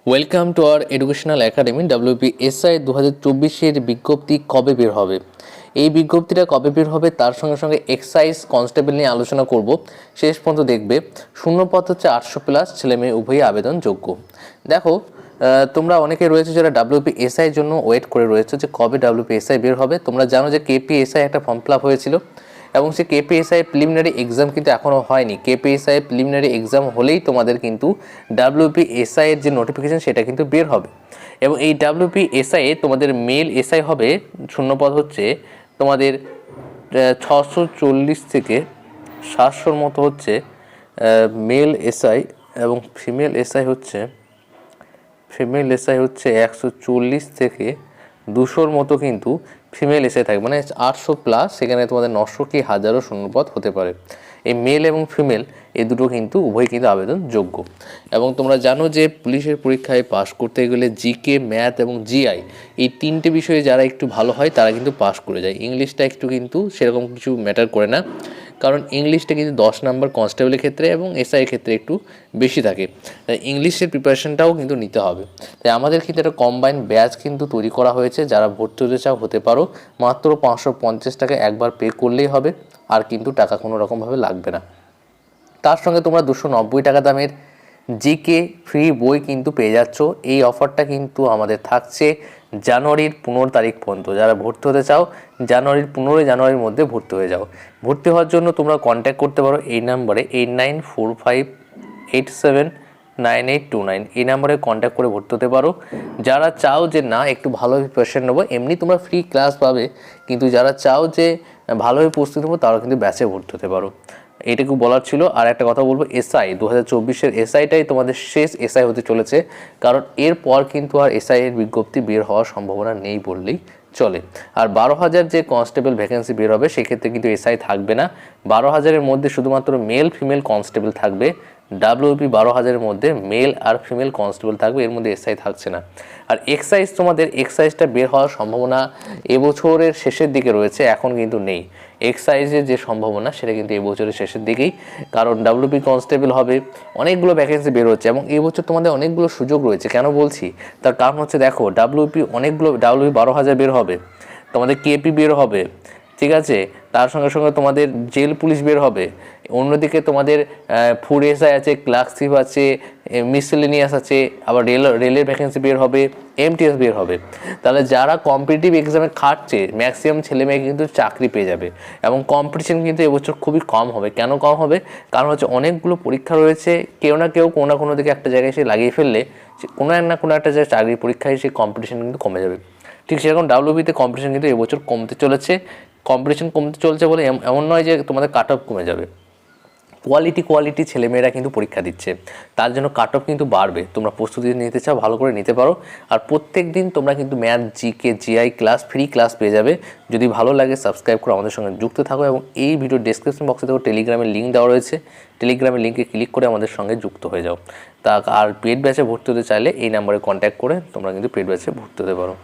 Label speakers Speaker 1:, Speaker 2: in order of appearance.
Speaker 1: Welcome to our educational academy. WPSI 2024-এর বিজ্ঞপ্তি কবে বের হবে, এই বিজ্ঞপ্তিটা কবে বের হবে তার সঙ্গে সঙ্গে এক্সাইজ কনস্টেবল নিয়ে আলোচনা করব। শেষ পর্যন্ত দেখবে। শূন্যপদ হচ্ছে 800+, ছেলে মেয়ে উভয়ই আবেদনযোগ্য। দেখো, তোমরা অনেকে রয়েছে যারা WPSI এর জন্য ওয়েট করে রয়েছে যে কবে WPSI বের হবে। তোমরা জানো যে KPSI একটা ফর্ম ফিল আপ হয়েছিল এবং সেই KPSI প্রিলিমিনারি এক্সাম কিন্তু এখনও হয়নি। KPSI প্রিলিমিনারি এক্সাম হলেই তোমাদের কিন্তু WPSI এর যে নোটিফিকেশান সেটা কিন্তু বের হবে। এবং এই WPSI এ তোমাদের মেল এসআই হবে, শূন্যপদ হচ্ছে তোমাদের 640 থেকে 700-র মতো হচ্ছে মেল এসআই, এবং ফিমেল এসআই হচ্ছে 140 থেকে 200-র মতো কিন্তু ফিমেল এসআই থাকবে, মানে 800+। সেখানে তোমাদের 900 কি 1000ও শূন্যপদ হতে পারে। এই মেল এবং ফিমেল এই দুটো কিন্তু উভয় কিন্তু আবেদনযোগ্য। এবং তোমরা জানো যে পুলিশের পরীক্ষায় পাশ করতে গেলে জিকে, ম্যাথ এবং জিআই এই তিনটে বিষয়ে যারা একটু ভালো হয় তারা কিন্তু পাশ করে যায়। ইংলিশটা একটু কিন্তু সেরকম কিছু ম্যাটার করে না, কারণ ইংলিশটা কিন্তু 10 নম্বর কনস্টেবলের ক্ষেত্রে এবং এসআইয়ের ক্ষেত্রে একটু বেশি থাকে। তাই ইংলিশের প্রিপারেশনটাও কিন্তু নিতে হবে। তাই আমাদের কিন্তু একটা কম্বাইন ব্যাচ কিন্তু তৈরি করা হয়েছে। যারা ভর্তি হতে চাও হতে পারো, মাত্র 550 টাকা একবার পে করলেই হবে, আর কিন্তু টাকা কোনো রকমভাবে লাগবে না। তার সঙ্গে তোমরা 290 টাকা দামের জিকে ফ্রি বই কিন্তু পেয়ে যাচ্ছ। এই অফারটা কিন্তু আমাদের থাকছে জানুয়ারির 15 তারিখ পর্যন্ত। যারা ভর্তি হতে চাও জানুয়ারির 15 জানুয়ারির মধ্যে ভর্তি হয়ে যাও। ভর্তি হওয়ার জন্য তোমরা কন্ট্যাক্ট করতে পারো এই নাম্বারে 8945879829। এই নাম্বারে কন্ট্যাক্ট করে ভর্তি হতে পারো। যারা চাও যে না একটু ভালোভাবে প্রিপারেশন নেবো, এমনি তোমরা ফ্রি ক্লাস পাবে, কিন্তু যারা চাও যে ভালোভাবে প্রস্তুতি নেবো তারা কিন্তু ব্যাচে ভর্তি হতে পারো। এইটুকু বলার ছিল। আর একটা কথা বলবো, এসআই 2024-এর এসআইটাই তোমাদের শেষ এসআই হতে চলেছে, কারণ এরপর কিন্তু আর এসআই এর বিজ্ঞপ্তি বের হওয়ার সম্ভাবনা নেই বললেই চলে। আর 12,000 যে কনস্টেবল ভ্যাকেন্সি বের হবে সেক্ষেত্রে কিন্তু এসআই থাকবে না। 12,000-এর মধ্যে শুধুমাত্র মেল ফিমেল কনস্টেবল থাকবে। WP 12,000-এর মধ্যে মেল আর ফিমেল কনস্টেবল থাকবে, এর মধ্যে এসআই থাকছে না। আর তোমাদের এক্সাইজটা বের হওয়ার সম্ভাবনা এবছরের শেষের দিকে রয়েছে, এখন কিন্তু নেই। এক্সাইজের যে সম্ভাবনা সেটা কিন্তু এবছরের শেষের দিকেই, কারণ WP কনস্টেবল হবে, অনেকগুলো ভ্যাকেন্সি বের হচ্ছে এবং এবছর তোমাদের অনেকগুলো সুযোগ রয়েছে। কেন বলছি তার কারণ হচ্ছে, দেখো WP 12,000 বের হবে, তোমাদের কেপি বের হবে, ঠিক আছে, তার সঙ্গে সঙ্গে তোমাদের জেল পুলিশ বের হবে, অন্যদিকে তোমাদের ফুড এসআই আছে, ক্লার্কশিপ আছে, মিসেলেনিয়াস আছে, আবার রেলের ভ্যাকেন্সি বের হবে, MTS বের হবে। তাহলে যারা কম্পিটিটিভ এক্সামে খাটছে ম্যাক্সিমাম ছেলে মেয়ে কিন্তু চাকরি পেয়ে যাবে, এবং কম্পিটিশন কিন্তু এবছর খুবই কম হবে। কেন কম হবে? কারণ হচ্ছে অনেকগুলো পরীক্ষা রয়েছে, কেউ না কেউ কোনো না কোনো দিকে একটা জায়গায় সে লাগিয়ে ফেললে কোনো না কোনো একটা জায়গায় চাকরির পরীক্ষায় সেই কম্পিটিশন কিন্তু কমে যাবে। ঠিক সেরকম WPতে কম্পিটিশন কিন্তু এবছর কমতে চলেছে। কম্পিটিশন কমতে চলছে বলে এমন নয় যে তোমাদের কাট অফ কমে যাবে। কোয়ালিটি ছেলেমেয়েরা কিন্তু পরীক্ষা দিচ্ছে, তার জন্য কাট অফ কিন্তু বাড়বে। তোমরা প্রস্তুতি নিতে চাও ভালো করে নিতে পারো। আর প্রত্যেক দিন তোমরা কিন্তু math, GK, GI class, free class পেয়ে যাবে। যদি ভালো লাগে সাবস্ক্রাইব করে আমাদের সঙ্গে যুক্ত থাকো, এবং এই ভিডিও ডেসক্রিপশন বক্সে দেখো টেলিগ্রামের লিঙ্ক দেওয়া রয়েছে, টেলিগ্রামের লিঙ্কে ক্লিক করে আমাদের সঙ্গে যুক্ত হয়ে যাও। আর পেড ব্যাচে ভর্তি হতে চাইলে এই নাম্বারে কন্ট্যাক্ট করে তোমরা কিন্তু পেড ব্যাচে ভর্তি হতে পারো।